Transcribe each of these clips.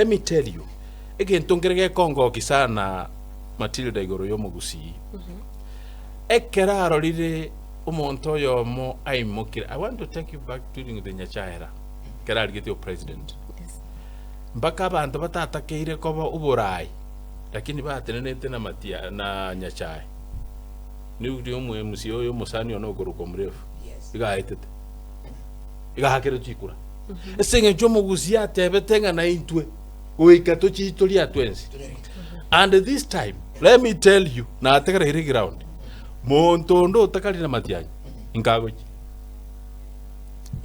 Let me tell you, again, tongere Congo kisana Matilda igoro yo Gusii. Ekera arorire umonto yo mo aimokira. I want to take you back during the Nyachaira. Kera get your president. Yes. Mpaka abantu batatakeire koba uborai. Lakini batenenete na Matia na Nyachai. Ni uri omwe musio yo musani ono goruko mrefu. Yes. Iga aitete. Iga hakero chikura. Esenge jomo Gusii atebetenga na intwe. Uikato chitolia twensi. And this time, let me tell you, na atekara hiri ground. Montondo takali na Matiang'i. Inkagochi.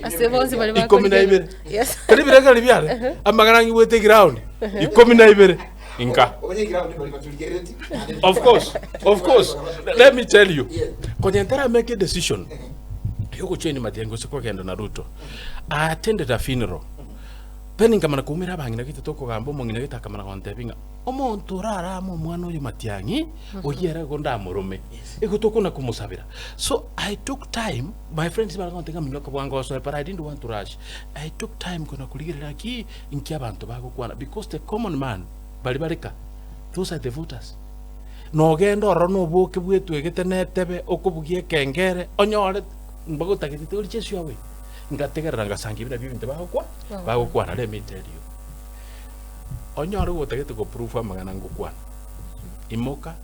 Asebonzi bali Ikomi na ibere. Yes. Kali bireka libyare. Amaganangi wete ground. Ikomi na ibere. Inka. Of course. Let me tell you. Kwenye ntara make a decision. Yuko cheni Matiang'i siko kenda na Ruto. I attended a funeral. Peni kama nakumira bangi nakita toko gambo mongina kita kama nakontepinga. Omonto rara mo mwana oyo Matiang'i oyera gonda murume. Iko toko na kumusabira. So I took time, my friends bala kontenga minyoka bwango so but I didn't want to rush. I took time kuna kuligirira ki inkia bantu bago kwana because the common man bali barika. Those are the voters. No gendo rono boke bwetu egetenetebe okubugie kengere onyore mbago takitite uri chesyo awe. Ngategerera ngasangibira bibinte bago kwa let me tell you. Onyore gutagete go proof amagana ngukwana. Imoka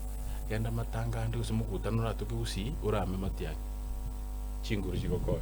yenda matanga ndi usimukutanura tuki Gusii urame Matiang'i. Chinguru chikokoye.